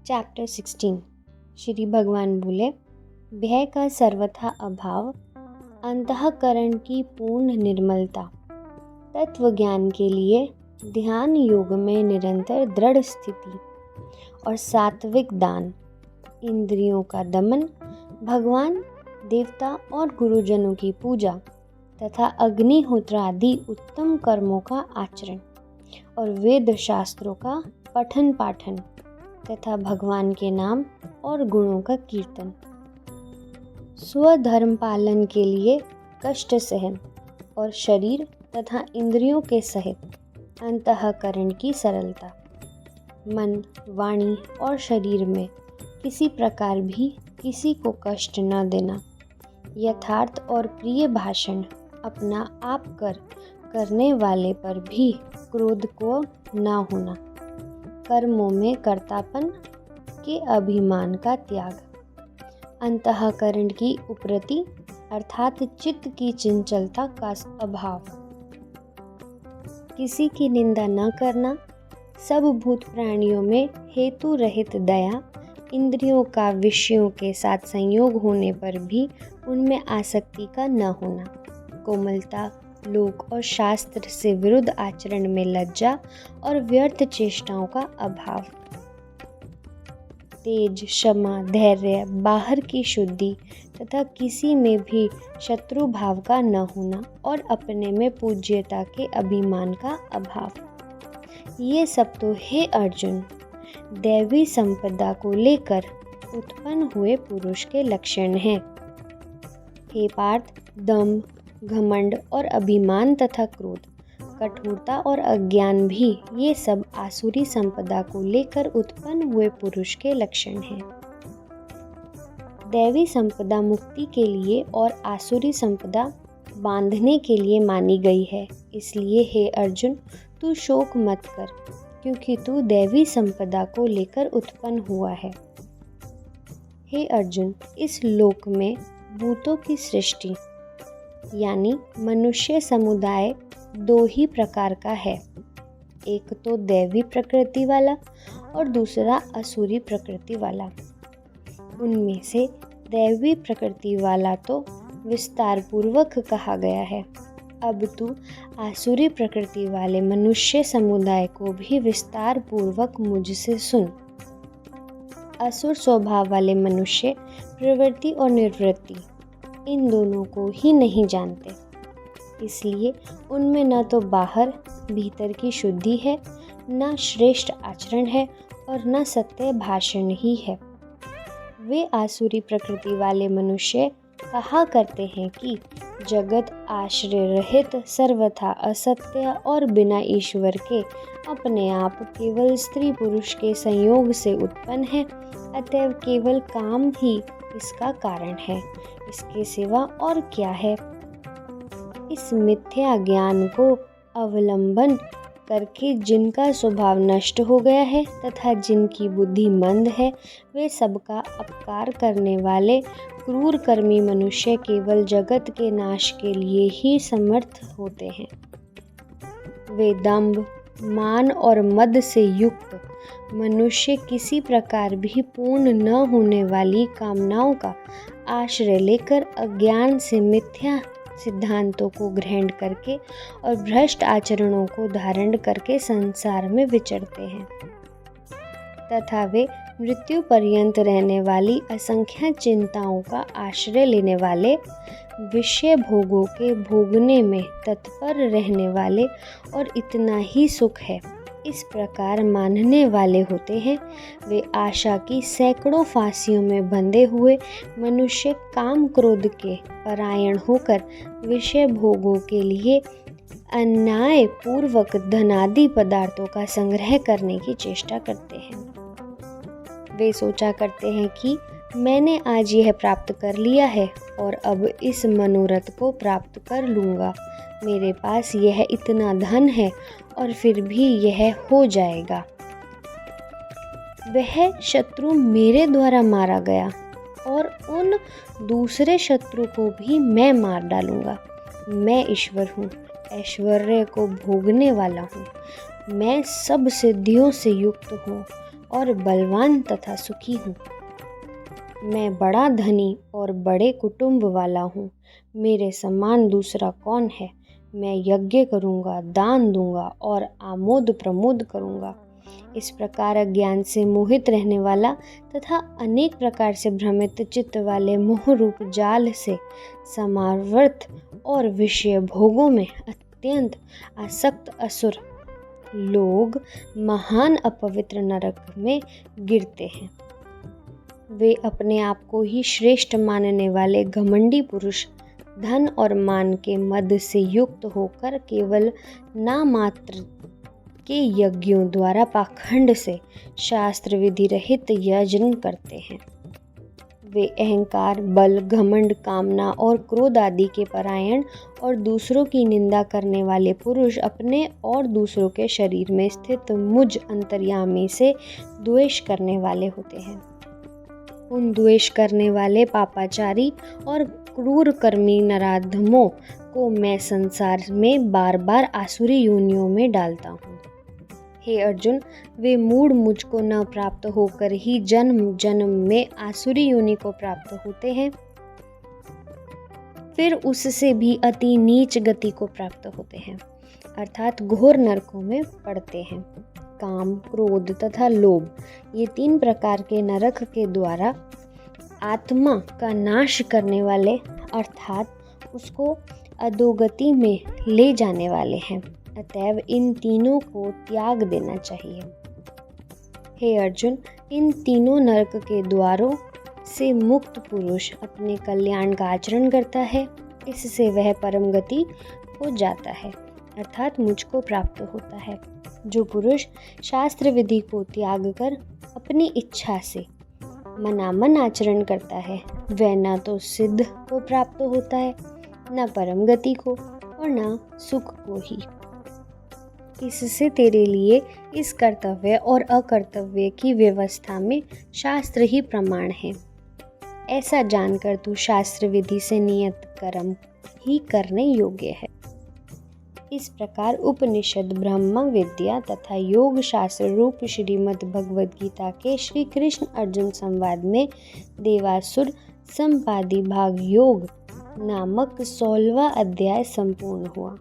Chapter 16। Shri भगवान बोले, भय का सर्वथा अभाव, अंतःकरण की पूर्ण निर्मलता, तत्व ज्ञान के लिए ध्यान योग में निरंतर दृढ़ स्थिति और सात्विक दान, इंद्रियों का दमन, भगवान, देवता और गुरुजनों की पूजा तथा अग्निहोत्र आदि उत्तम कर्मों का आचरण और वेद शास्त्रों का पठन पाठन तथा भगवान के नाम और गुणों का कीर्तन, स्वधर्म पालन के लिए कष्ट सहन और शरीर तथा इंद्रियों के सहित अंतःकरण की सरलता, मन, वाणी और शरीर में किसी प्रकार भी किसी को कष्ट न देना, यथार्थ और प्रिय भाषण अपना आप करने वाले पर भी क्रोध को न होना, कर्मों में कर्तापन के अभिमान का त्याग, अंतःकरण की उपरति अर्थात चित्त की चंचलता का अभाव, किसी की निंदा न करना, सब भूत प्राणियों में हेतु रहित दया, इंद्रियों का विषयों के साथ संयोग होने पर भी उनमें आसक्ति का न होना, कोमलता, लोक और शास्त्र से विरुद्ध आचरण में लज्जा और व्यर्थ चेष्टाओं का अभाव, तेज, क्षमा, धैर्य, बाहर की शुद्धि तथा किसी में भी शत्रु भाव का न होना और अपने में पूज्यता के अभिमान का अभाव। ये सब तो हे अर्जुन, दैवी संपदा को लेकर उत्पन्न हुए पुरुष के लक्षण हैं। हे पार्थ, दम्भ, घमंड और अभिमान तथा क्रोध, कठोरता और अज्ञान भी ये सब आसुरी संपदा को लेकर उत्पन्न हुए पुरुष के लक्षण हैं। दैवी संपदा मुक्ति के लिए और आसुरी संपदा बांधने के लिए मानी गई है। इसलिए हे अर्जुन, तू शोक मत कर, क्योंकि तू दैवी संपदा को लेकर उत्पन्न हुआ है। हे अर्जुन, इस लोक में भूतों की सृष्टि यानी मनुष्य समुदाय दो ही प्रकार का है, एक तो दैवी प्रकृति वाला और दूसरा असुरी प्रकृति वाला। उनमें से दैवी प्रकृति वाला तो विस्तार पूर्वक कहा गया है। अब तू आसुरी प्रकृति वाले मनुष्य समुदाय को भी विस्तार पूर्वक मुझसे सुन। असुर स्वभाव वाले मनुष्य प्रवृत्ति और निवृत्ति इन दोनों को ही नहीं जानते, इसलिए उनमें न तो बाहर भीतर की शुद्धि है, न श्रेष्ठ आचरण है और न सत्य भाषण ही है। वे आसुरी प्रकृति वाले मनुष्य कहा करते हैं कि जगत आश्रय रहित, सर्वथा असत्य और बिना ईश्वर के अपने आप केवल स्त्री पुरुष के संयोग से उत्पन्न है, अतएव केवल काम ही इसका कारण है, इसके सिवा और क्या है। इस मिथ्या ज्ञान को अवलंबन करके जिनका स्वभाव नष्ट हो गया है तथा जिनकी बुद्धि मंद है, वे सबका अपकार करने वाले क्रूर कर्मी मनुष्य केवल जगत के नाश के लिए ही समर्थ होते हैं। वे दंभ, मान और मद से युक्त मनुष्य किसी प्रकार भी पूर्ण न होने वाली कामनाओं का आश्रय लेकर अज्ञान से मिथ्या सिद्धांतों को ग्रहण करके और भ्रष्ट आचरणों को धारण करके संसार में विचरते हैं तथा वे मृत्यु पर्यंत रहने वाली असंख्य चिंताओं का आश्रय लेने वाले, विषय भोगों के भोगने में तत्पर रहने वाले और इतना ही सुख है इस प्रकार मानने वाले होते हैं। वे आशा की सैकड़ों फांसियों में बंधे हुए मनुष्य काम क्रोध के परायण होकर विषय भोगों के लिए अन्याय पूर्वक धनादि पदार्थों का संग्रह करने की चेष्टा करते हैं। वे सोचा करते हैं कि मैंने आज यह प्राप्त कर लिया है और अब इस मनोरथ को प्राप्त कर लूँगा। मेरे पास यह इतना धन है और फिर भी यह हो जाएगा। वह शत्रु मेरे द्वारा मारा गया और उन दूसरे शत्रु को भी मैं मार डालूंगा। मैं ईश्वर हूँ, ऐश्वर्य को भोगने वाला हूँ, मैं सब सिद्धियों से युक्त हूँ, और बलवान तथा सुखी हूँ। मैं बड़ा धनी और बड़े कुटुंब वाला हूँ। मेरे समान दूसरा कौन है। मैं यज्ञ करूँगा, दान दूंगा और आमोद प्रमोद करूँगा। इस प्रकार अज्ञान से मोहित रहने वाला तथा अनेक प्रकार से भ्रमित चित्त वाले मोह रूप जाल से समावर्त और विषय भोगों में अत्यंत आसक्त असुर लोग महान अपवित्र नरक में गिरते हैं। वे अपने आप को ही श्रेष्ठ मानने वाले घमंडी पुरुष धन और मान के मद से युक्त होकर केवल नामात्र के यज्ञों द्वारा पाखंड से शास्त्र विधि रहित यजन करते हैं। वे अहंकार, बल, घमंड, कामना और क्रोध आदि के परायण और दूसरों की निंदा करने वाले पुरुष अपने और दूसरों के शरीर में स्थित मुझ अंतर्यामी से द्वेष करने वाले होते हैं। उन द्वेष करने वाले पापाचारी और क्रूर कर्मी नराधमों को मैं संसार में बार बार आसुरी योनियों में डालता हूँ। हे अर्जुन, वे मूढ़ मुझको न प्राप्त होकर ही जन्म जन्म में आसुरी योनि को प्राप्त होते हैं, फिर उससे भी अति नीच गति को प्राप्त होते हैं, अर्थात घोर नरकों में पड़ते हैं। काम, क्रोध तथा लोभ, ये 3 प्रकार के नरक के द्वारा आत्मा का नाश करने वाले अर्थात उसको अधोगति में ले जाने वाले हैं। अतएव इन तीनों को त्याग देना चाहिए। हे अर्जुन, इन तीनों नरक के द्वारों से मुक्त पुरुष अपने कल्याण का आचरण करता है। इससे वह परम गति को जाता है, अर्थात मुझको प्राप्त होता है। जो पुरुष शास्त्र विधि को त्याग कर अपनी इच्छा से मनामन आचरण करता है, वह न तो सिद्ध को प्राप्त होता है, न परम गति को और न सुख को ही। इससे तेरे लिए इस कर्तव्य और अकर्तव्य की व्यवस्था में शास्त्र ही प्रमाण है। ऐसा जानकर तू शास्त्र विधि से नियत कर्म ही करने योग्य है। इस प्रकार उपनिषद, ब्रह्म विद्या तथा योग शास्त्र रूप श्रीमद् भगवद गीता के श्री कृष्ण अर्जुन संवाद में देवासुर संपादी भाग योग नामक 16वां अध्याय संपूर्ण हुआ।